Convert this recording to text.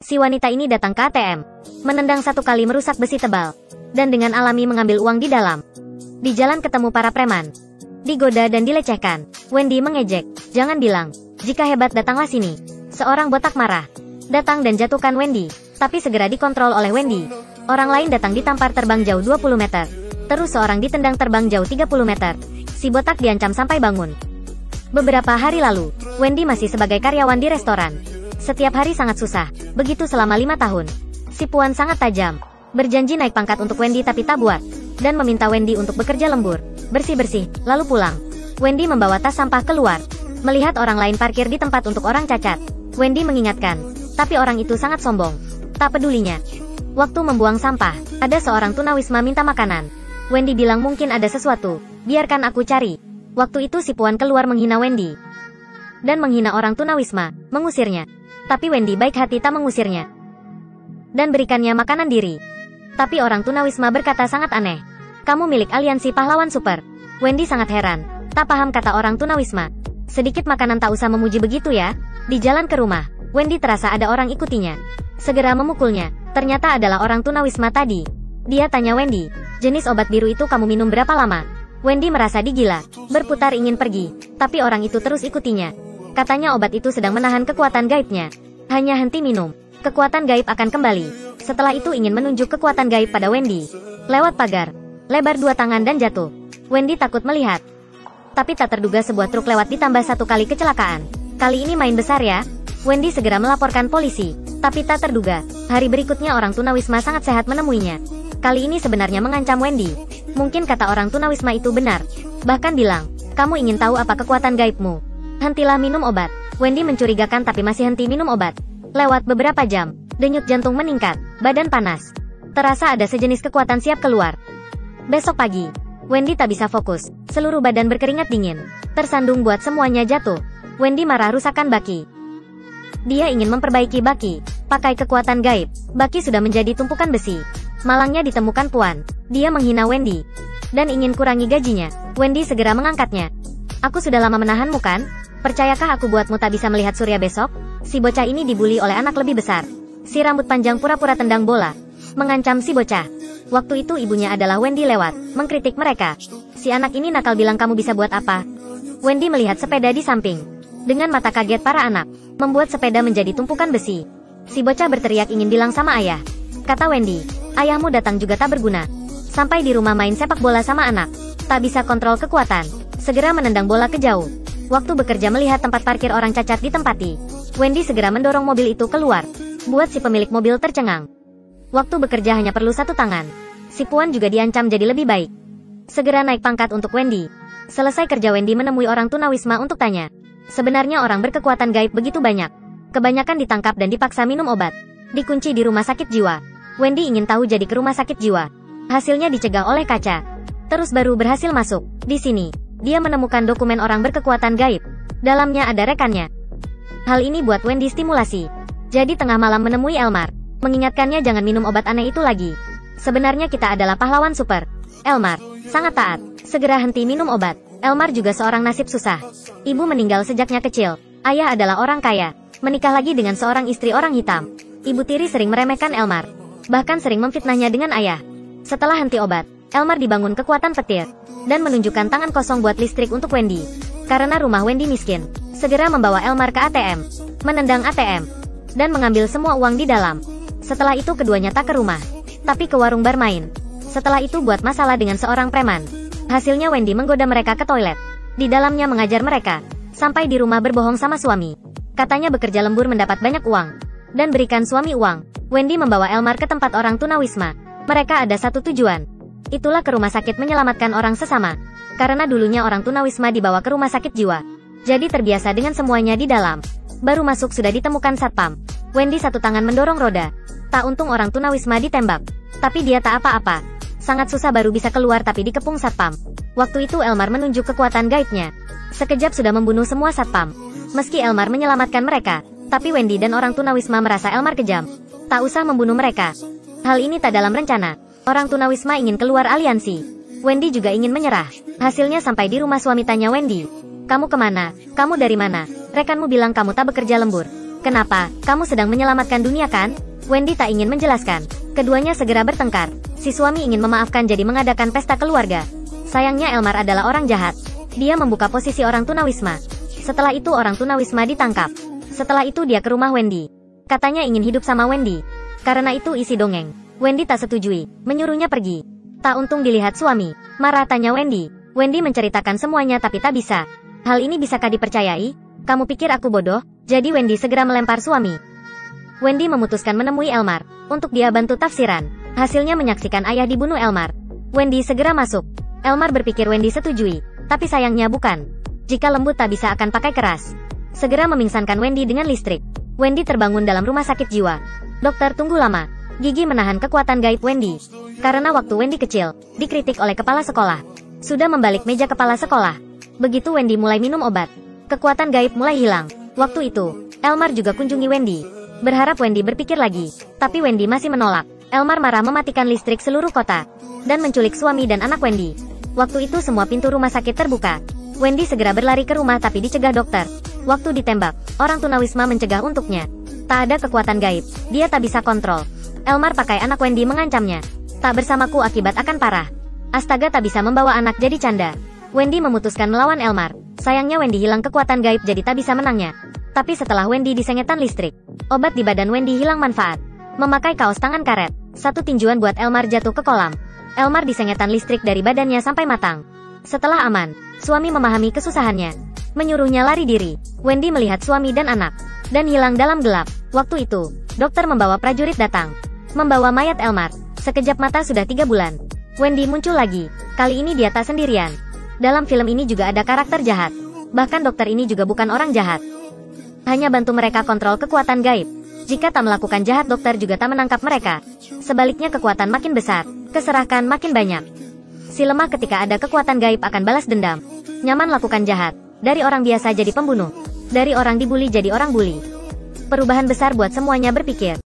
Si wanita ini datang ke ATM, menendang satu kali merusak besi tebal, dan dengan alami mengambil uang di dalam. Di jalan ketemu para preman, digoda dan dilecehkan. Wendy mengejek, "Jangan bilang, jika hebat datanglah sini." Seorang botak marah, datang dan jatuhkan Wendy, tapi segera dikontrol oleh Wendy. Orang lain datang ditampar terbang jauh 20 meter. Terus seorang ditendang terbang jauh 30 meter. Si botak diancam sampai bangun. Beberapa hari lalu, Wendy masih sebagai karyawan di restoran. Setiap hari sangat susah, begitu selama 5 tahun. Si Puan sangat tajam, berjanji naik pangkat untuk Wendy tapi tak buat, dan meminta Wendy untuk bekerja lembur, bersih-bersih, lalu pulang. Wendy membawa tas sampah keluar. Melihat orang lain parkir di tempat untuk orang cacat, Wendy mengingatkan, tapi orang itu sangat sombong. Tak pedulinya. Waktu membuang sampah, ada seorang tunawisma minta makanan. Wendy bilang mungkin ada sesuatu, biarkan aku cari. Waktu itu si Puan keluar menghina Wendy, dan menghina orang tunawisma, mengusirnya. Tapi Wendy baik hati tak mengusirnya, dan berikannya makanan diri. Tapi orang tunawisma berkata sangat aneh. "Kamu milik aliansi pahlawan super." Wendy sangat heran. Tak paham kata orang tunawisma. "Sedikit makanan tak usah memuji begitu ya." Di jalan ke rumah, Wendy terasa ada orang ikutinya. Segera memukulnya. Ternyata adalah orang tunawisma tadi. Dia tanya Wendy, "Jenis obat biru itu kamu minum berapa lama?" Wendy merasa digila, berputar ingin pergi. Tapi orang itu terus ikutinya. Katanya obat itu sedang menahan kekuatan gaibnya. Hanya henti minum, kekuatan gaib akan kembali. Setelah itu ingin menunjuk kekuatan gaib pada Wendy. Lewat pagar, lebar 2 tangan dan jatuh. Wendy takut melihat. Tapi tak terduga sebuah truk lewat ditambah 1 kali kecelakaan. Kali ini main besar ya. Wendy segera melaporkan polisi. Tapi tak terduga, hari berikutnya orang tunawisma sangat sehat menemuinya. Kali ini sebenarnya mengancam Wendy. Mungkin kata orang tunawisma itu benar. Bahkan bilang, "Kamu ingin tahu apa kekuatan gaibmu? Hentilah minum obat." Wendy mencurigakan tapi masih henti minum obat. Lewat beberapa jam, denyut jantung meningkat, badan panas. Terasa ada sejenis kekuatan siap keluar. Besok pagi, Wendy tak bisa fokus, seluruh badan berkeringat dingin. Tersandung buat semuanya jatuh. Wendy marah rusakan baki. Dia ingin memperbaiki baki, pakai kekuatan gaib. Baki sudah menjadi tumpukan besi. Malangnya ditemukan Puan. Dia menghina Wendy, dan ingin kurangi gajinya. Wendy segera mengangkatnya. "Aku sudah lama menahanmu kan? Percayakah aku buatmu tak bisa melihat surya besok?" Si bocah ini dibully oleh anak lebih besar. Si rambut panjang pura-pura tendang bola, mengancam si bocah. Waktu itu ibunya adalah Wendy lewat, mengkritik mereka. Si anak ini nakal bilang kamu bisa buat apa? Wendy melihat sepeda di samping. Dengan mata kaget para anak, membuat sepeda menjadi tumpukan besi. Si bocah berteriak ingin bilang sama ayah. Kata Wendy, "Ayahmu datang juga tak berguna. Sampai di rumah main sepak bola sama anak, tak bisa kontrol kekuatan. Segera menendang bola ke jauh." Waktu bekerja melihat tempat parkir orang cacat ditempati, Wendy segera mendorong mobil itu keluar, buat si pemilik mobil tercengang. Waktu bekerja hanya perlu 1 tangan. Si Puan juga diancam jadi lebih baik. Segera naik pangkat untuk Wendy. Selesai kerja Wendy menemui orang tunawisma untuk tanya. Sebenarnya orang berkekuatan gaib begitu banyak. Kebanyakan ditangkap dan dipaksa minum obat. Dikunci di rumah sakit jiwa. Wendy ingin tahu jadi ke rumah sakit jiwa. Hasilnya dicegah oleh kaca. Terus baru berhasil masuk. Di sini, dia menemukan dokumen orang berkekuatan gaib. Dalamnya ada rekannya. Hal ini buat Wendy stimulasi. Jadi tengah malam menemui Elmar. Mengingatkannya jangan minum obat aneh itu lagi. Sebenarnya kita adalah pahlawan super. Elmar, sangat taat. Segera henti minum obat. Elmar juga seorang nasib susah. Ibu meninggal sejaknya kecil. Ayah adalah orang kaya. Menikah lagi dengan seorang istri orang hitam. Ibu tiri sering meremehkan Elmar. Bahkan sering memfitnahnya dengan ayah. Setelah henti obat, Elmar dibangun kekuatan petir. Dan menunjukkan tangan kosong buat listrik untuk Wendy. Karena rumah Wendy miskin. Segera membawa Elmar ke ATM. Menendang ATM. Dan mengambil semua uang di dalam. Setelah itu keduanya tak ke rumah, tapi ke warung bar main. Setelah itu buat masalah dengan seorang preman. Hasilnya Wendy menggoda mereka ke toilet. Di dalamnya mengajar mereka. Sampai di rumah berbohong sama suami. Katanya bekerja lembur mendapat banyak uang. Dan berikan suami uang. Wendy membawa Elmar ke tempat orang tunawisma. Mereka ada satu tujuan. Itulah ke rumah sakit menyelamatkan orang sesama. Karena dulunya orang tunawisma dibawa ke rumah sakit jiwa. Jadi terbiasa dengan semuanya di dalam. Baru masuk sudah ditemukan satpam. Wendy 1 tangan mendorong roda. Tak untung orang tunawisma ditembak. Tapi dia tak apa-apa. Sangat susah baru bisa keluar tapi dikepung satpam. Waktu itu Elmar menunjuk kekuatan gaibnya. Sekejap sudah membunuh semua satpam. Meski Elmar menyelamatkan mereka, tapi Wendy dan orang tunawisma merasa Elmar kejam. Tak usah membunuh mereka. Hal ini tak dalam rencana. Orang tunawisma ingin keluar aliansi. Wendy juga ingin menyerah. Hasilnya sampai di rumah suami tanya Wendy. "Kamu kemana? Kamu dari mana? Rekanmu bilang kamu tak bekerja lembur." Kenapa? Kamu sedang menyelamatkan dunia kan? Wendy tak ingin menjelaskan. Keduanya segera bertengkar. Si suami ingin memaafkan jadi mengadakan pesta keluarga. Sayangnya Elmar adalah orang jahat. Dia membuka posisi orang tunawisma. Setelah itu orang tunawisma ditangkap. Setelah itu dia ke rumah Wendy. Katanya ingin hidup sama Wendy. Karena itu isi dongeng. Wendy tak setujui, menyuruhnya pergi. Tak untung dilihat suami. Marah tanya Wendy. Wendy menceritakan semuanya tapi tak bisa. Hal ini bisakah dipercayai? Kamu pikir aku bodoh? Jadi Wendy segera melempar suami. Wendy memutuskan menemui Elmar, untuk dia bantu tafsiran. Hasilnya menyaksikan ayah dibunuh Elmar. Wendy segera masuk. Elmar berpikir Wendy setujui, tapi sayangnya bukan. Jika lembut tak bisa akan pakai keras. Segera memingsankan Wendy dengan listrik. Wendy terbangun dalam rumah sakit jiwa. Dokter tunggu lama. Gigi menahan kekuatan gaib Wendy. Karena waktu Wendy kecil, dikritik oleh kepala sekolah. Sudah membalik meja kepala sekolah. Begitu Wendy mulai minum obat, kekuatan gaib mulai hilang. Waktu itu, Elmar juga kunjungi Wendy. Berharap Wendy berpikir lagi, tapi Wendy masih menolak. Elmar marah mematikan listrik seluruh kota, dan menculik suami dan anak Wendy. Waktu itu semua pintu rumah sakit terbuka. Wendy segera berlari ke rumah tapi dicegah dokter. Waktu ditembak, orang tunawisma mencegah untuknya. Tak ada kekuatan gaib, dia tak bisa kontrol. Elmar pakai anak Wendy mengancamnya. Tak bersamaku akibat akan parah. Astaga tak bisa membawa anak jadi canda. Wendy memutuskan melawan Elmar. Sayangnya Wendy hilang kekuatan gaib jadi tak bisa menangnya. Tapi setelah Wendy disengetan listrik, obat di badan Wendy hilang manfaat. Memakai kaos tangan karet, satu tinjuan buat Elmar jatuh ke kolam. Elmar disengetan listrik dari badannya sampai matang. Setelah aman, suami memahami kesusahannya. Menyuruhnya lari diri. Wendy melihat suami dan anak, dan hilang dalam gelap. Waktu itu, dokter membawa prajurit datang. Membawa mayat Elmar. Sekejap mata sudah 3 bulan. Wendy muncul lagi. Kali ini dia tak sendirian. Dalam film ini juga ada karakter jahat. Bahkan dokter ini juga bukan orang jahat. Hanya bantu mereka kontrol kekuatan gaib. Jika tak melakukan jahat dokter juga tak menangkap mereka. Sebaliknya kekuatan makin besar, keserahkan makin banyak. Si lemah ketika ada kekuatan gaib akan balas dendam. Nyaman lakukan jahat. Dari orang biasa jadi pembunuh. Dari orang dibully jadi orang bully. Perubahan besar buat semuanya berpikir.